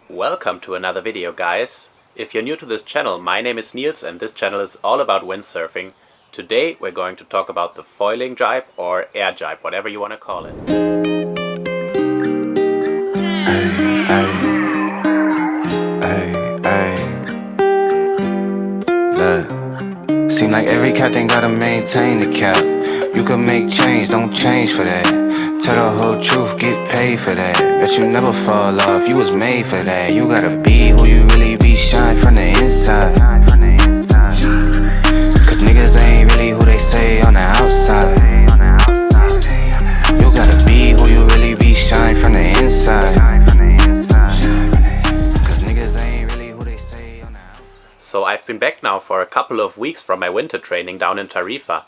Welcome to another video, guys. If you're new to this channel, my name is Nils and this channel is all about windsurfing. Today we're going to talk about the foiling jibe or air jibe, whatever you want to call it. Look, seem like every captain gotta maintain the cap. You can make change, don't change for that. Tell the whole truth, get paid for that. Bet you never fall off, you was made for that. You gotta be who you really be, shine from the inside. Cause niggas ain't really who they say on the outside. You gotta be who you really be, shine from the inside. Cause niggas ain't really who they say on the outside. So I've been back now for a couple of weeks from my winter training down in Tarifa.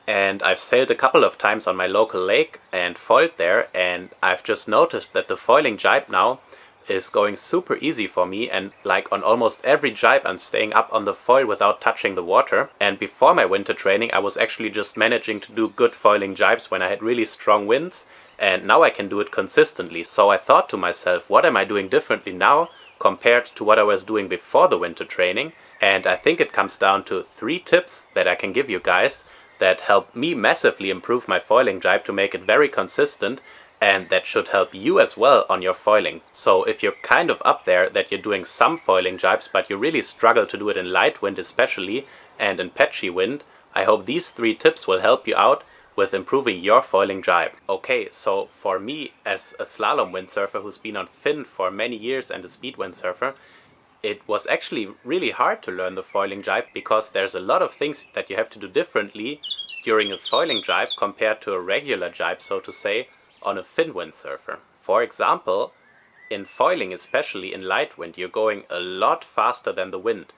And I've sailed a couple of times on my local lake and foiled there, and I've just noticed that the foiling jibe now is going super easy for me, and like on almost every jibe I'm staying up on the foil without touching the water. And before my winter training I was actually just managing to do good foiling jibes when I had really strong winds, and now I can do it consistently. So I thought to myself, what am I doing differently now compared to what I was doing before the winter training? And I think it comes down to 3 tips that I can give you guys that help me massively improve my foiling jibe to make it very consistent, and that should help you as well on your foiling. So if you're kind of up there that you're doing some foiling jibes but you really struggle to do it in light wind especially and in patchy wind, I hope these 3 tips will help you out with improving your foiling jibe. Okay, so for me as a slalom windsurfer who's been on fin for many years and a speed windsurfer, it was actually really hard to learn the foiling jibe because there's a lot of things that you have to do differently during a foiling jibe compared to a regular jibe, so to say, on a fin windsurfer. For example, in foiling, especially in light wind, you're going a lot faster than the wind.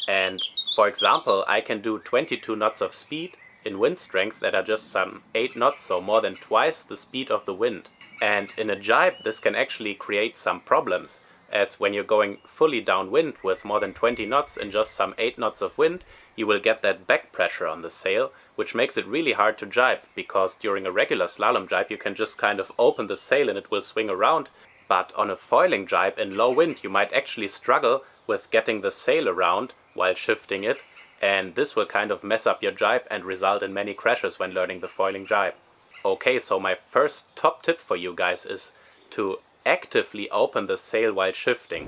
And for example, I can do 22 knots of speed in wind strength that are just some 8 knots, so more than twice the speed of the wind. And in a jibe, this can actually create some problems, as when you're going fully downwind with more than 20 knots in just some 8 knots of wind, you will get that back pressure on the sail, which makes it really hard to jibe, because during a regular slalom jibe you can just kind of open the sail and it will swing around, but on a foiling jibe in low wind you might actually struggle with getting the sail around while shifting it, and this will kind of mess up your jibe and result in many crashes when learning the foiling jibe. Okay, so my first top tip for you guys is to actively open the sail while shifting.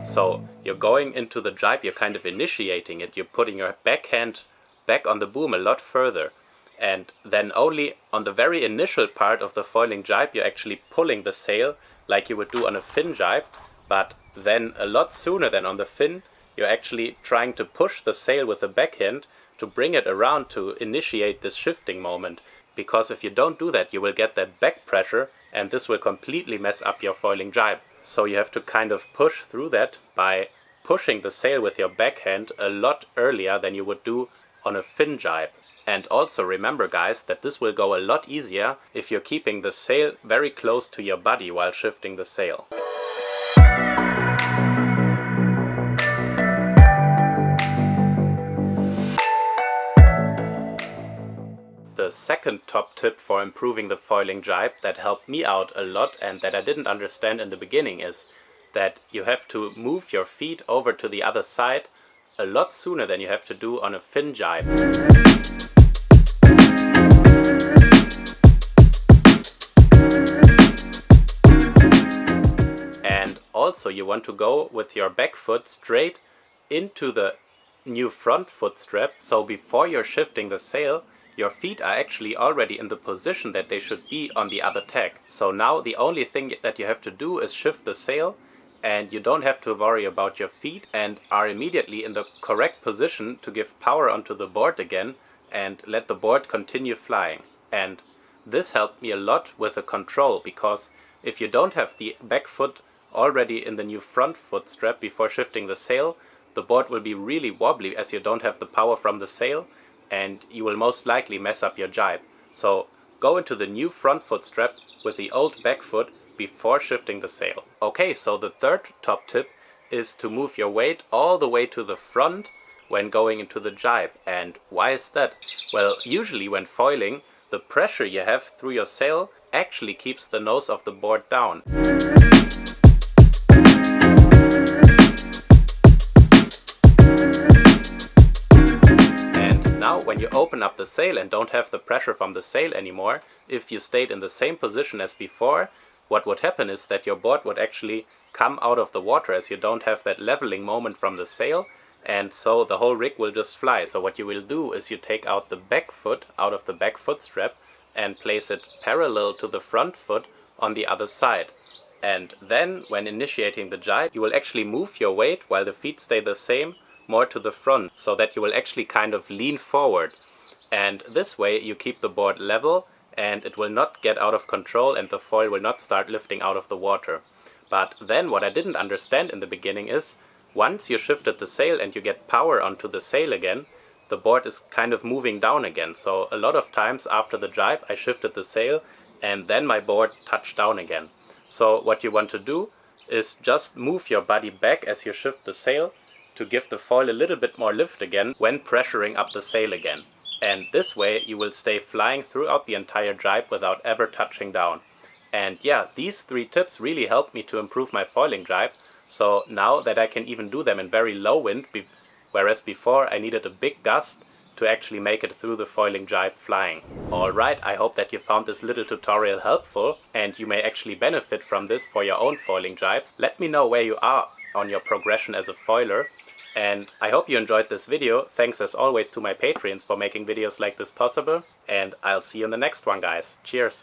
So you're going into the jibe, you're kind of initiating it, you're putting your backhand back on the boom a lot further, and then only on the very initial part of the foiling jibe you're actually pulling the sail like you would do on a fin jibe, but then a lot sooner than on the fin you're actually trying to push the sail with the backhand to bring it around to initiate this shifting moment. Because if you don't do that, you will get that back pressure and this will completely mess up your foiling jibe. So you have to kind of push through that by pushing the sail with your backhand a lot earlier than you would do on a fin jibe. And also remember, guys, that this will go a lot easier if you're keeping the sail very close to your body while shifting the sail. The second top tip for improving the foiling jibe that helped me out a lot and that I didn't understand in the beginning is that you have to move your feet over to the other side a lot sooner than you have to do on a fin jibe. And also you want to go with your back foot straight into the new front foot strap, so before you're shifting the sail your feet are actually already in the position that they should be on the other tack. So now the only thing that you have to do is shift the sail, and you don't have to worry about your feet and are immediately in the correct position to give power onto the board again and let the board continue flying. And this helped me a lot with the control, because if you don't have the back foot already in the new front foot strap before shifting the sail, the board will be really wobbly as you don't have the power from the sail, and you will most likely mess up your jibe. So go into the new front foot strap with the old back foot before shifting the sail. Okay, so the third top tip is to move your weight all the way to the front when going into the jibe. And why is that? Well, usually when foiling, the pressure you have through your sail actually keeps the nose of the board down. And now when you open up the sail and don't have the pressure from the sail anymore, if you stayed in the same position as before, what would happen is that your board would actually come out of the water as you don't have that leveling moment from the sail, and so the whole rig will just fly. So what you will do is you take out the back foot out of the back foot strap and place it parallel to the front foot on the other side. And then when initiating the jibe, you will actually move your weight while the feet stay the same more to the front, so that you will actually kind of lean forward. And this way you keep the board level and it will not get out of control and the foil will not start lifting out of the water. But then what I didn't understand in the beginning is, once you shifted the sail and you get power onto the sail again, the board is kind of moving down again. So a lot of times after the jibe I shifted the sail and then my board touched down again. So what you want to do is just move your body back as you shift the sail to give the foil a little bit more lift again when pressuring up the sail again. And this way you will stay flying throughout the entire jibe without ever touching down. And yeah, these 3 tips really helped me to improve my foiling jibe. So now that I can even do them in very low wind, whereas before I needed a big gust to actually make it through the foiling jibe flying. Alright, I hope that you found this little tutorial helpful and you may actually benefit from this for your own foiling jibes. Let me know where you are on your progression as a foiler. And I hope you enjoyed this video. Thanks as always to my Patreons for making videos like this possible. And I'll see you in the next one, guys. Cheers!